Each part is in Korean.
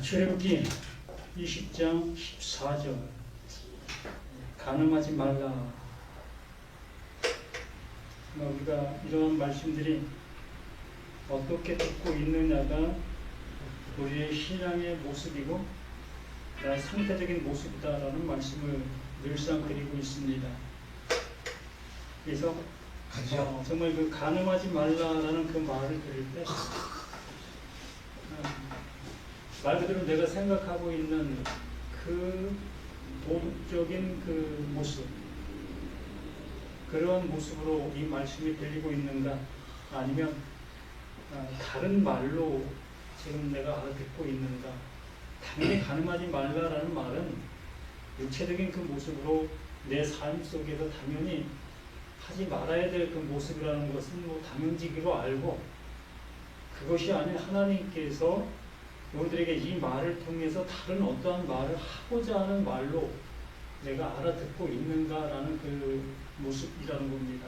출애굽기 20장 14절 간음하지 말라. 우리가 이런 말씀들이 어떻게 듣고 있느냐가 우리의 신앙의 모습이고 나의 상태적인 모습이다라는 말씀을 늘상 드리고 있습니다. 그래서 정말 그 간음하지 말라라는 그 말을 들을 때 말 그대로 내가 생각하고 있는 그 도덕적인 그 모습, 그런 모습으로 이 말씀이 들리고 있는가, 아니면 다른 말로 지금 내가 알아듣고 있는가. 당연히 간음하지 말라라는 말은 육체적인 그 모습으로 내 삶 속에서 당연히 하지 말아야 될 그 모습이라는 것은 뭐 당연지기로 알고, 그것이 아닌 하나님께서 우리들에게 이 말을 통해서 다른 어떠한 말을 하고자 하는 말로 내가 알아듣고 있는가라는 그 모습이라는 겁니다.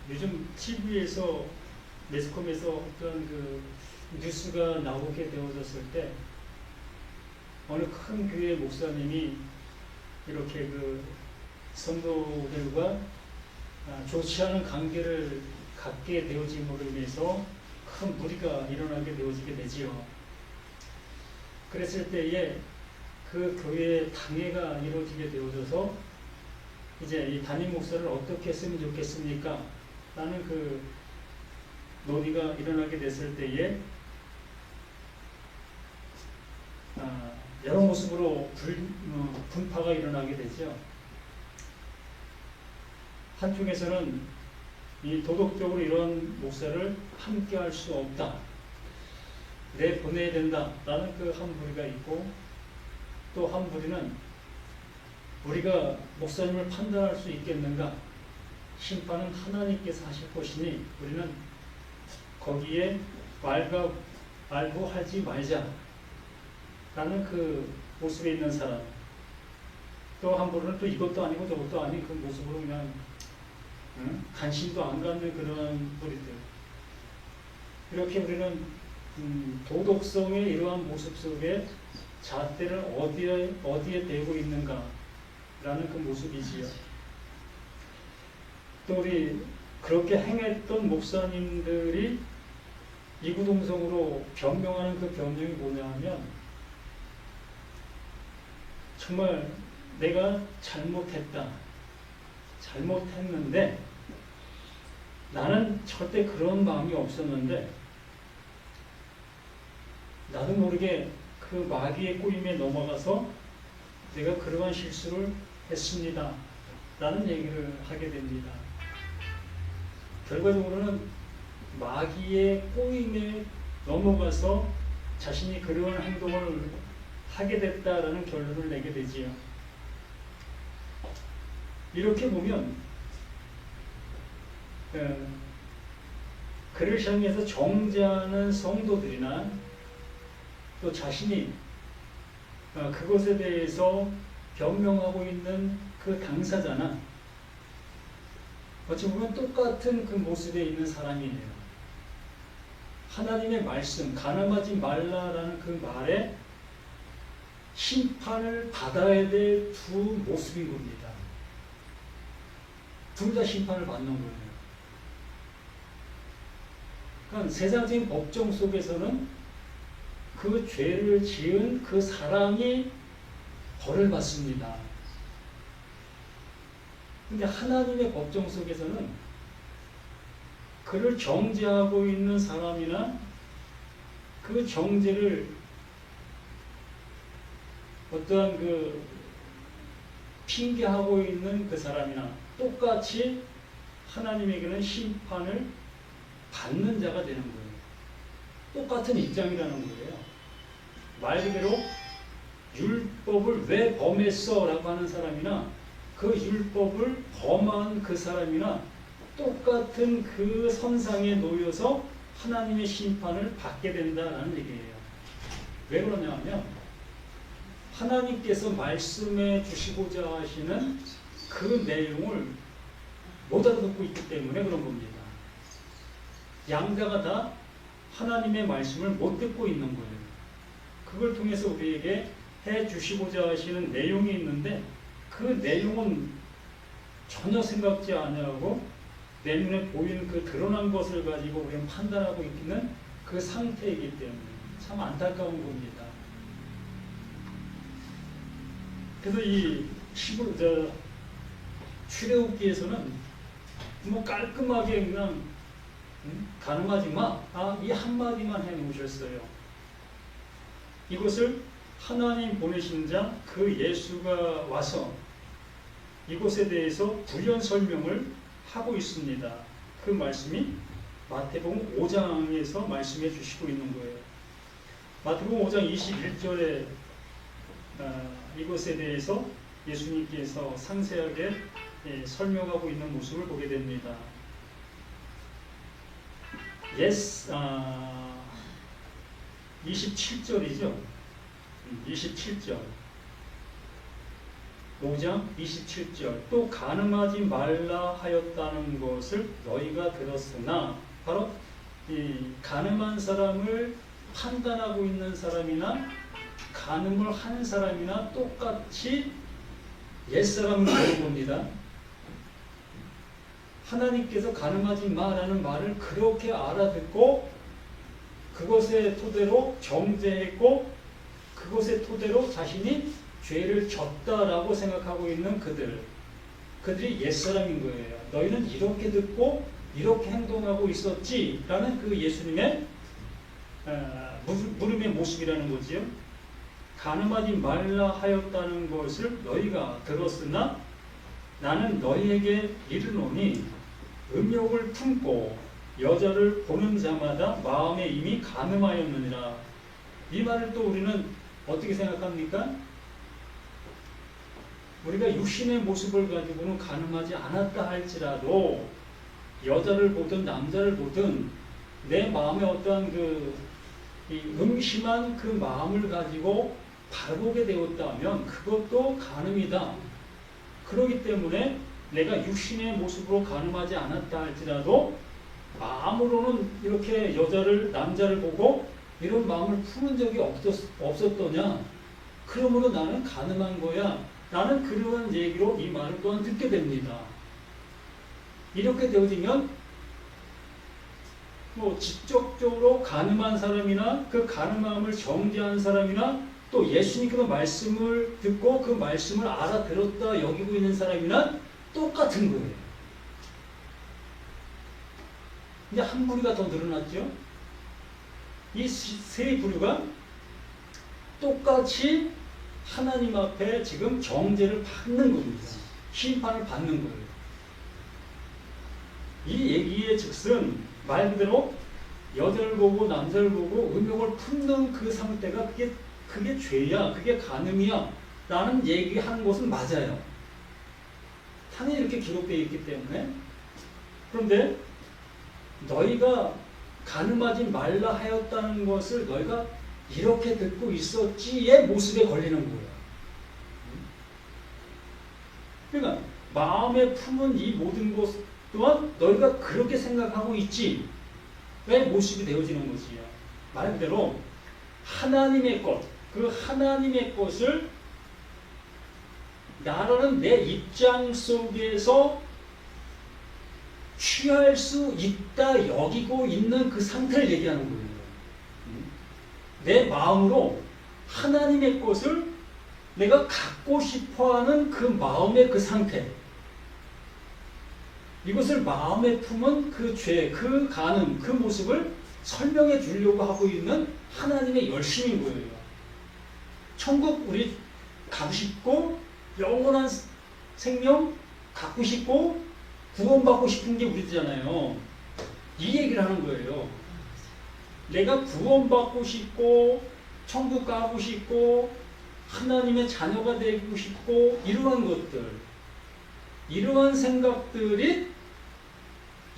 요즘 TV에서 매스컴에서 어떤 그 뉴스가 나오게 되어졌을 때 어느 큰 교회 목사님이 이렇게 그 성도들과 좋지 않은 관계를 갖게 되어짐으로 인해서 큰 무리가 일어나게 되어지게 되지요. 그랬을 때에 그 교회의 당회가 이루어지게 되어져서 이제 이 담임 목사를 어떻게 했으면 좋겠습니까? 라는 그 논의가 일어나게 됐을 때에 여러 모습으로 분파가 일어나게 되죠. 한쪽에서는 이 도덕적으로 이런 목사를 함께 할 수 없다, 내보내야 된다 라는 그 한 무리가 있고, 또 한 무리는 우리가 목사님을 판단할 수 있겠는가, 심판은 하나님께서 하실 것이니 우리는 거기에 말고하지 말자 라는 그 모습에 있는 사람, 또 한 무리는 또 이것도 아니고 저것도 아닌 그 모습으로 그냥 관심도 안 갖는 그런 무리들. 이렇게 우리는 도덕성의 이러한 모습 속에 잣대를 어디에 대고 있는가 라는 그 모습이지요. 또 우리 그렇게 행했던 목사님들이 이구동성으로 변명하는 그 변명이 뭐냐 하면, 정말 내가 잘못했는데 나는 절대 그런 마음이 없었는데 나도 모르게 그 마귀의 꼬임에 넘어가서 내가 그러한 실수를 했습니다 라는 얘기를 하게 됩니다. 결과적으로는 마귀의 꼬임에 넘어가서 자신이 그러한 행동을 하게 됐다라는 결론을 내게 되지요. 이렇게 보면 그를 향해서 정죄하는 성도들이나 또 자신이 그것에 대해서 변명하고 있는 그 당사자나 어찌 보면 똑같은 그 모습에 있는 사람이네요. 하나님의 말씀, 간음하지 말라라는 그 말에 심판을 받아야 될 두 모습인 겁니다. 둘 다 심판을 받는 거예요. 그러니까 세상적인 법정 속에서는 그 죄를 지은 그 사람이 벌을 받습니다. 근데 하나님의 법정 속에서는 그를 정죄하고 있는 사람이나 그 정죄를 어떠한 그 핑계하고 있는 그 사람이나 똑같이 하나님에게는 심판을 받는 자가 되는 거예요. 똑같은 입장이라는 거예요. 말 그대로 율법을 왜 범했어? 라고 하는 사람이나 그 율법을 범한 그 사람이나 똑같은 그 선상에 놓여서 하나님의 심판을 받게 된다는 얘기예요. 왜 그러냐 하면 하나님께서 말씀해 주시고자 하시는 그 내용을 못 알아듣고 있기 때문에 그런 겁니다. 양자가 다 하나님의 말씀을 못 듣고 있는 거예요. 그걸 통해서 우리에게 해 주시고자 하시는 내용이 있는데 그 내용은 전혀 생각지 않냐고 내 눈에 보이는 그 드러난 것을 가지고 우리는 판단하고 있는 그 상태이기 때문에 참 안타까운 겁니다. 그래서 이 출애굽기에서는 뭐 깔끔하게 그냥 가늠하지 마, 이 한마디만 해놓으셨어요. 이것을 하나님 보내신 자 그 예수가 와서 이곳에 대해서 부연 설명을 하고 있습니다. 그 말씀이 마태복음 5장에서 말씀해 주시고 있는 거예요. 마태복음 5장 21절에 이것에 대해서 예수님께서 상세하게 설명하고 있는 모습을 보게 됩니다. 27절이죠. 27절. 5장 27절. 또 간음하지 말라 하였다는 것을 너희가 들었으나, 바로 이 간음한 사람을 판단하고 있는 사람이나 간음을 한 사람이나 똑같이 옛사람을 보는 겁니다. 하나님께서 간음하지 마라는 말을 그렇게 알아듣고 그것의 토대로 정죄했고 그것의 토대로 자신이 죄를 졌다라고 생각하고 있는 그들이 옛사람인 거예요. 너희는 이렇게 듣고 이렇게 행동하고 있었지 라는 그 예수님의 물음의 모습이라는 거지요. 간음하지 말라 하였다는 것을 너희가 들었으나 나는 너희에게 이르노니 음욕을 품고 여자를 보는 자마다 마음에 이미 간음하였느니라. 이 말을 또 우리는 어떻게 생각합니까? 우리가 육신의 모습을 가지고는 간음하지 않았다 할지라도 여자를 보든 남자를 보든 내 마음에 어떠한 이 음심한 그 마음을 가지고 바라보게 되었다면 그것도 간음이다. 그렇기 때문에 내가 육신의 모습으로 간음하지 않았다 할지라도 마음으로는 이렇게 여자를 남자를 보고 이런 마음을 푸는 적이 없었더냐? 그러므로 나는 간음한 거야. 라는 그러한 얘기로 이 말을 또한 듣게 됩니다. 이렇게 되어지면 뭐 직접적으로 간음한 사람이나 그 간음함을 정죄한 사람이나 또 예수님께서 말씀을 듣고 그 말씀을 알아들었다 여기고 있는 사람이나 똑같은 거예요. 이제 한 부류가 더 늘어났죠. 이 세 부류가 똑같이 하나님 앞에 지금 정죄를 받는 겁니다. 심판을 받는 거예요. 이 얘기의 즉슨 말 그대로 여자를 보고 남자를 보고 음욕을 품는 그 상태가 그게 죄야, 그게 간음이야 라는 얘기하는 것은 맞아요. 당연히 이렇게 기록되어 있기 때문에. 그런데 너희가 간음하지 말라 하였다는 것을 너희가 이렇게 듣고 있었지의 모습에 걸리는 거예요. 그러니까 마음에 품은 이 모든 것 또한 너희가 그렇게 생각하고 있지 왜 모습이 되어지는 것이야. 말 그대로 하나님의 것, 그 하나님의 것을 나라는 내 입장 속에서 취할 수 있다 여기고 있는 그 상태를 얘기하는 거예요. 내 마음으로 하나님의 것을 내가 갖고 싶어하는 그 마음의 그 상태, 이것을 마음에 품은 그 죄, 그 간음, 그 모습을 설명해 주려고 하고 있는 하나님의 열심인 거예요. 천국 우리 가고 싶고 영원한 생명 갖고 싶고 구원받고 싶은 게 우리잖아요. 이 얘기를 하는 거예요. 내가 구원받고 싶고 천국 가고 싶고 하나님의 자녀가 되고 싶고 이러한 것들, 이러한 생각들이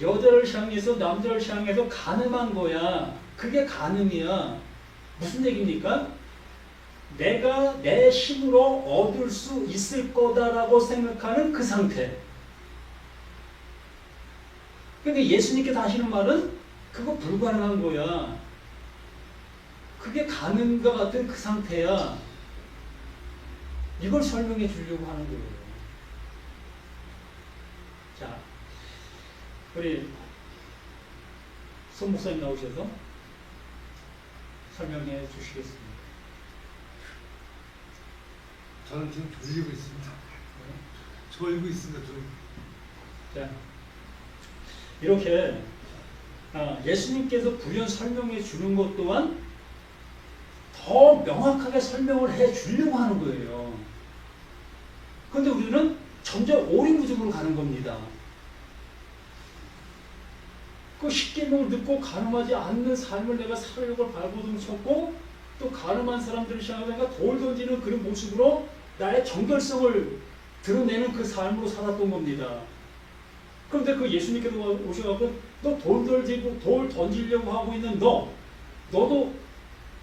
여자를 향해서 남자를 향해서 간음한 거야. 그게 간음이야. 무슨 얘기입니까? 내가 내 힘으로 얻을 수 있을 거다라고 생각하는 그 상태. 근데 예수님께서 하시는 말은 그거 불가능한 거야. 그게 가는 것 같은 그 상태야. 이걸 설명해 주려고 하는 거예요. 자, 우리 손 목사님 나오셔서 설명해 주시겠습니다. 저는 지금 졸리고 있습니다. 졸고 있습니다. 자, 이렇게 예수님께서 부연 설명해 주는 것 또한 더 명확하게 설명을 해 주려고 하는 거예요. 그런데 우리는 점점 오리무중으로 가는 겁니다. 그 십계명을 듣고 가늠하지 않는 삶을 내가 살려고 발버둥 쳤고, 또 가늠한 사람들을 향하여 내가 돌 던지는 그런 모습으로 나의 정결성을 드러내는 그 삶으로 살았던 겁니다. 그런데 그 예수님께서 오셔가지고 너 돌 던지려고 하고 있는 너도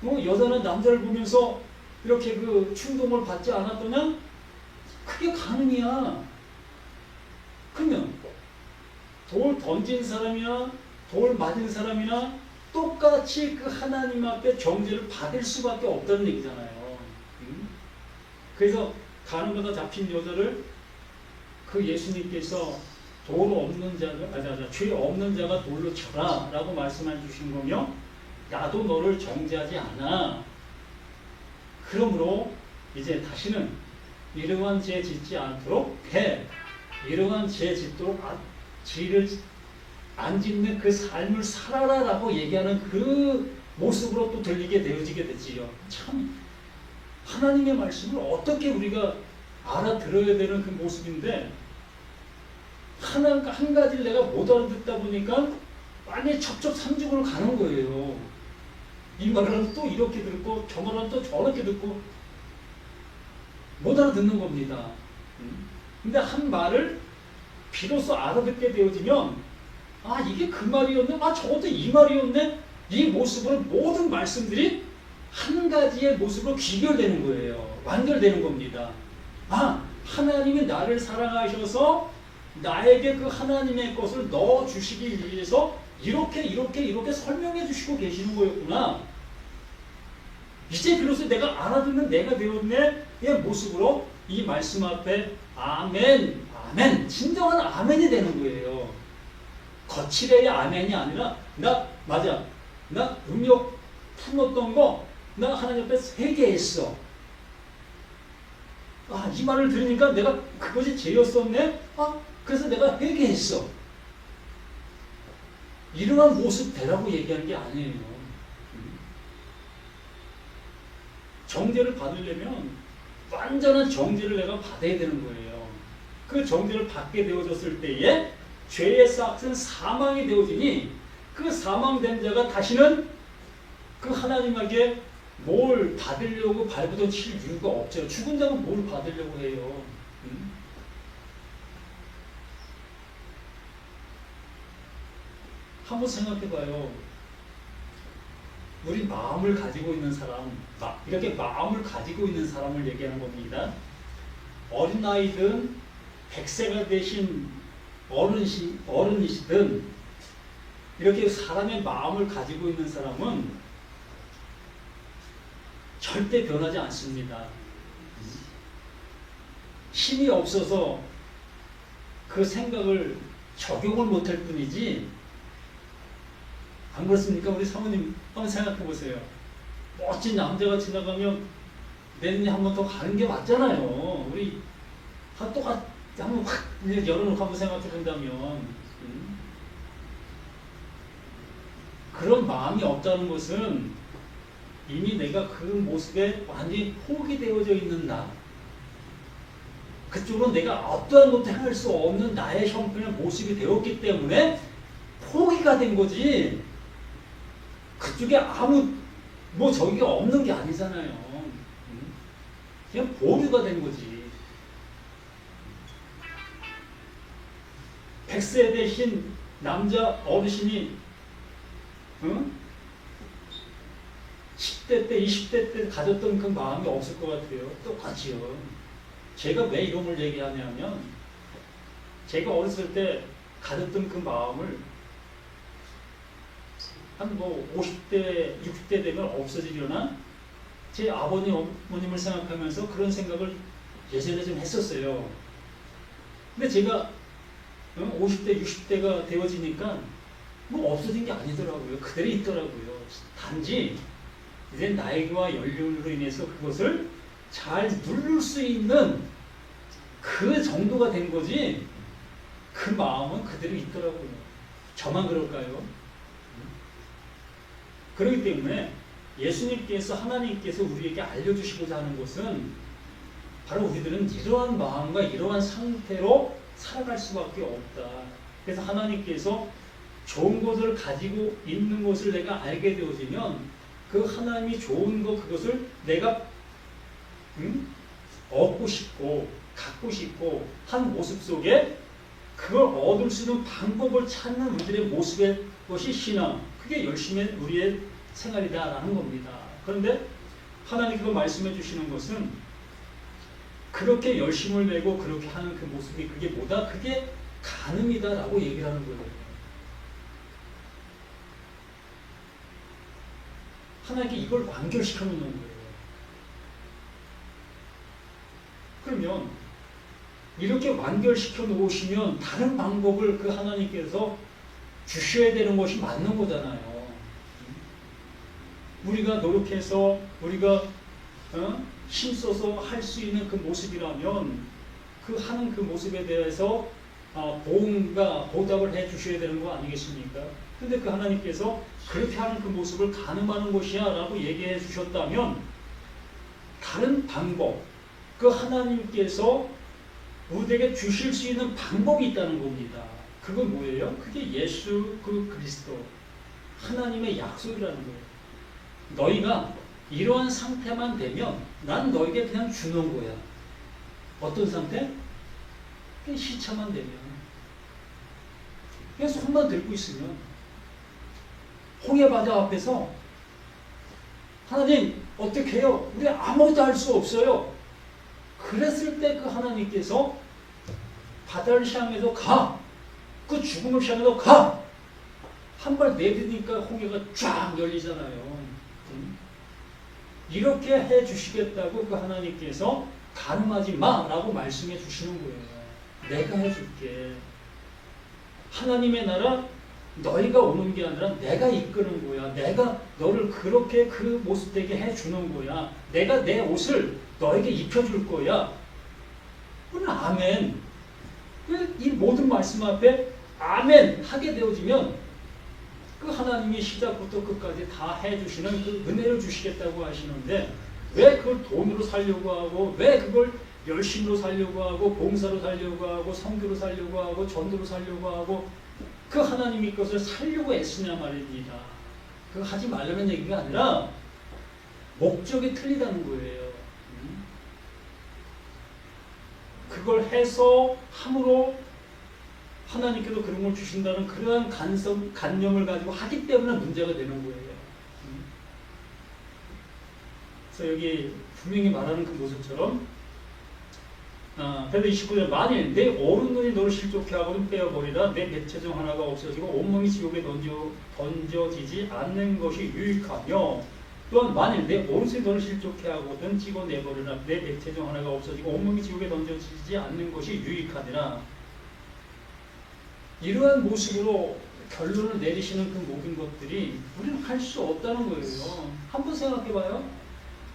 여자나 남자를 보면서 이렇게 그 충동을 받지 않았더냐? 그게 가늠이야. 그러면 돌 던진 사람이나 돌 맞은 사람이나 똑같이 그 하나님 앞에 정죄를 받을 수밖에 없다는 얘기잖아요. 그래서 가늠하다 잡힌 여자를 그 예수님께서 죄 없는 자가 돌로 쳐라 라고 말씀해 주신 거며, 나도 너를 정죄하지 않아. 그러므로 이제 다시는 이러한 죄 짓지 않도록 해. 이러한 죄 짓도록 죄를 안 짓는 그 삶을 살아라 라고 얘기하는 그 모습으로 또 들리게 되어지게 됐지요. 참 하나님의 말씀을 어떻게 우리가 알아들어야 되는 그 모습인데, 한 가지를 내가 못 알아듣다 보니까 완전히 첩첩산중으로 가는 거예요. 이 말은 또 이렇게 듣고 저 말은 또 저렇게 듣고 못 알아듣는 겁니다. 근데 한 말을 비로소 알아듣게 되어지면, 이게 그 말이었네? 저것도 이 말이었네? 이 모습으로 모든 말씀들이 한 가지의 모습으로 귀결되는 거예요. 완결되는 겁니다. 하나님이 나를 사랑하셔서 나에게 그 하나님의 것을 넣어주시기 위해서 이렇게 설명해 주시고 계시는 거였구나. 이제 비로소 내가 알아듣는 내가 되었네 의 모습으로 이 말씀 앞에 아멘, 진정한 아멘이 되는 거예요. 거칠어의 아멘이 아니라 나 음욕 품었던 거 나 하나님 앞에 회개했어. 이 말을 들으니까 내가 그것이 죄였었네? 그래서 내가 회개했어. 이러한 모습 되라고 얘기하는 게 아니에요. 정죄를 받으려면 완전한 정죄를 내가 받아야 되는 거예요. 그 정죄를 받게 되어졌을 때에 죄의 싹은 사망이 되어지니, 그 사망된 자가 다시는 그 하나님에게 뭘 받으려고 발부둥 칠 이유가 없죠. 죽은 자는 뭘 받으려고 해요. 한번 생각해봐요. 우리 마음을 가지고 있는 사람, 이렇게 마음을 가지고 있는 사람을 얘기하는 겁니다. 어린아이든 100세가 되신 어른이시든 이렇게 사람의 마음을 가지고 있는 사람은 절대 변하지 않습니다. 힘이 없어서 그 생각을 적용을 못할 뿐이지, 안 그렇습니까? 우리 사모님 한번 생각해 보세요. 멋진 남자가 지나가면 내 눈이 한 번 더 가는 게 맞잖아요. 우리 똑같이 한번 확 열어놓고 한번 생각해 본다면, 그런 마음이 없다는 것은 이미 내가 그 모습에 완전히 포기되어져 있는 나, 그쪽으로 내가 어떠한 것도 행할 수 없는 나의 형편의 모습이 되었기 때문에 포기가 된 거지, 그쪽에 저기가 없는 게 아니잖아요. 그냥 보류가 된 거지. 100세 되신 남자 어르신이 10대 때, 20대 때 가졌던 그 마음이 없을 것 같아요. 똑같이요. 제가 왜 이런 걸 얘기하냐면, 제가 어렸을 때 가졌던 그 마음을 한 뭐 50대, 60대 되면 없어지려나? 제 아버님, 어머님을 생각하면서 그런 생각을 예전에 좀 했었어요. 근데 제가 50대, 60대가 되어지니까 뭐 없어진 게 아니더라고요. 그대로 있더라고요. 단지 이제 나이와 연륜으로 인해서 그것을 잘 누를 수 있는 그 정도가 된 거지 그 마음은 그대로 있더라고요. 저만 그럴까요? 그렇기 때문에 예수님께서 하나님께서 우리에게 알려주시고자 하는 것은 바로 우리들은 이러한 마음과 이러한 상태로 살아갈 수밖에 없다. 그래서 하나님께서 좋은 것을 가지고 있는 것을 내가 알게 되어지면 그 하나님이 좋은 것 그것을 내가 얻고 싶고 갖고 싶고 한 모습 속에 그걸 얻을 수 있는 방법을 찾는 우리들의 모습의 것이 신앙. 그게 열심히 우리의 생활이다라는 겁니다. 그런데 하나님께서 말씀해 주시는 것은 그렇게 열심을 내고 그렇게 하는 그 모습이 그게 뭐다? 그게 간음이다라고 얘기를 하는 거예요. 하나님께 이걸 완결시켜 놓는 거예요. 그러면 이렇게 완결시켜 놓으시면 다른 방법을 그 하나님께서 주셔야 되는 것이 맞는 거잖아요. 우리가 노력해서 우리가 힘써서 할 수 있는 그 모습이라면 그 하는 그 모습에 대해서 보답을 해 주셔야 되는 거 아니겠습니까? 근데 그 하나님께서 그렇게 하는 그 모습을 가늠하는 것이야 라고 얘기해 주셨다면 다른 방법, 그 하나님께서 우리에게 주실 수 있는 방법이 있다는 겁니다. 그건 뭐예요? 그게 예수 그리스도 하나님의 약속이라는 거예요. 너희가 이러한 상태만 되면 난 너에게 그냥 주는 거야. 어떤 상태? 그냥 시차만 되면. 그냥 손만 들고 있으면 홍해바다 앞에서 하나님 어떻게 해요? 우리 아무것도 할 수 없어요. 그랬을 때 그 하나님께서 바다를 향해서 가. 그 죽음을 향해서 가. 한 발 내딛으니까 홍해가 쫙 열리잖아요. 이렇게 해 주시겠다고 그 하나님께서 가늠하지 마라고 말씀해 주시는 거예요. 내가 해줄게. 하나님의 나라 너희가 오는 게 아니라 내가 이끄는 거야. 내가 너를 그렇게 그 모습 되게 해주는 거야. 내가 내 옷을 너에게 입혀줄 거야. 그건 아멘. 이 모든 말씀 앞에 아멘 하게 되어지면 그 하나님이 시작부터 끝까지 다 해주시는 그 은혜를 주시겠다고 하시는데 왜 그걸 돈으로 살려고 하고 왜 그걸 열심으로 살려고 하고 봉사로 살려고 하고 선교로 살려고 하고 전도로 살려고 하고 그 하나님의 것을 살려고 애쓰냐 말입니다. 그거 하지 말라는 얘기가 아니라 목적이 틀리다는 거예요. 그걸 해서 함으로 하나님께서 그런 걸 주신다는 그러한 관념을 가지고 하기 때문에 문제가 되는 거예요. 그래서 여기 분명히 말하는 그 모습처럼 베드로 29절 만일 내 오른눈이 너를 실족해 하고는 빼어버리라 내 백체중 하나가 없어지고 온몸이 지옥에 던져지지 않는 것이 유익하며 또한 만일 내 오른손이 너를 실족해 하고든 찍어내버리라 내 백체중 하나가 없어지고 온몸이 지옥에 던져지지 않는 것이 유익하니라. 이러한 모습으로 결론을 내리시는 그 모든 것들이 우리는 할 수 없다는 거예요. 한번 생각해봐요.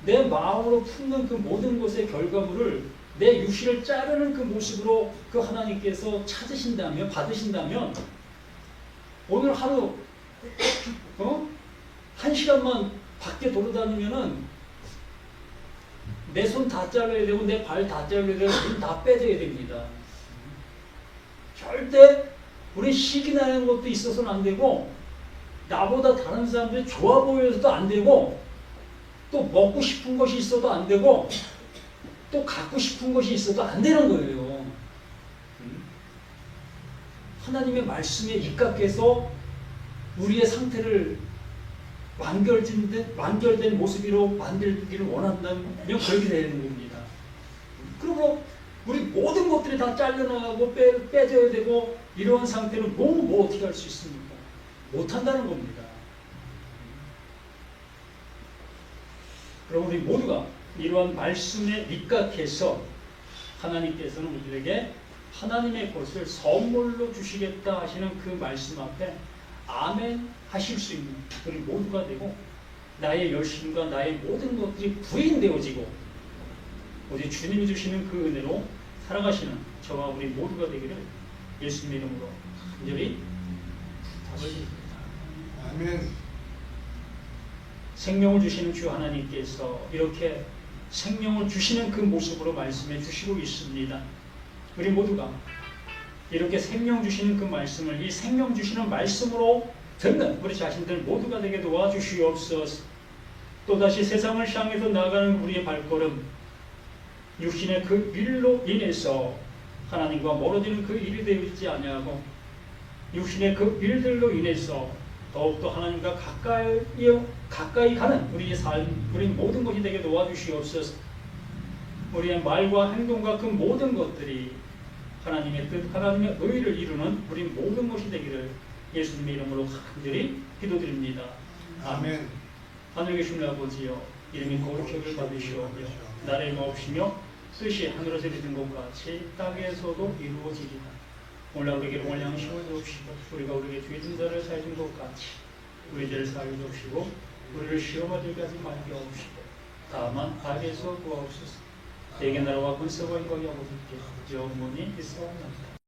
내 마음으로 품는 그 모든 것의 결과물을 내 육신을 자르는 그 모습으로 그 하나님께서 찾으신다면 받으신다면 오늘 하루 한 시간만 밖에 돌아다니면은 내 손 다 잘라야 되고 내 발 다 잘라야 되고 눈 다 빼줘야 됩니다. 절대 우리 시기 나는 것도 있어서는 안 되고 나보다 다른 사람들이 좋아 보여서도 안 되고 또 먹고 싶은 것이 있어도 안 되고 또 갖고 싶은 것이 있어도 안 되는 거예요. 하나님의 말씀에 입각해서 우리의 상태를 완결된 모습으로 만들기를 원한다면 그렇게 되는 겁니다. 그리고 우리 모든 것들이 다 잘려나가고 빼져야 되고 이러한 상태로 뭐 어떻게 할 수 있습니까? 못한다는 겁니다. 그리고 우리 모두가 이러한 말씀에 입각해서 하나님께서는 우리에게 하나님의 것을 선물로 주시겠다 하시는 그 말씀 앞에 아멘 하실 수 있는 우리 모두가 되고, 나의 열심과 나의 모든 것들이 부인되어지고 오직 주님이 주시는 그 은혜로 살아가시는 저와 우리 모두가 되기를 예수님의 이름으로 간절히 부탁드립니다. 아멘. 생명을 주시는 주 하나님께서 이렇게 생명을 주시는 그 모습으로 말씀해 주시고 있습니다. 우리 모두가 이렇게 생명 주시는 그 말씀을 이 생명 주시는 말씀으로 듣는 우리 자신들 모두가 되게 도와주시옵소서. 또다시 세상을 향해서 나아가는 우리의 발걸음, 육신의 그 일로 인해서 하나님과 멀어지는 그 일이 되지 아니하고 육신의 그 일들로 인해서 더욱더 하나님과 가까이 가는 우리의 삶, 우리 모든 것이 되게 도와주시옵소서. 우리의 말과 행동과 그 모든 것들이 하나님의 뜻, 하나님의 의를 이루는 우리 모든 것이 되기를 예수님의 이름으로 간절히 기도드립니다. 아멘. 하늘에 계신 아버지여, 이름이 거룩하게 받으시오며 나라의 마옵시며 뜻이 하늘에서 이루어진 것 같이 땅에서도 이루어지리라. 오늘 우리에게 오늘 양식을 주옵시고 우리가 우리에게 죄진 자를 사해준 것 같이 우리 죄를 사하여 주옵시고 우리를 시험하게 하지 말게 하옵시고 다만 악에서 구하옵소서. 내게 나라와 권세와 영광이 아버지께 영원히 있사옵나이다.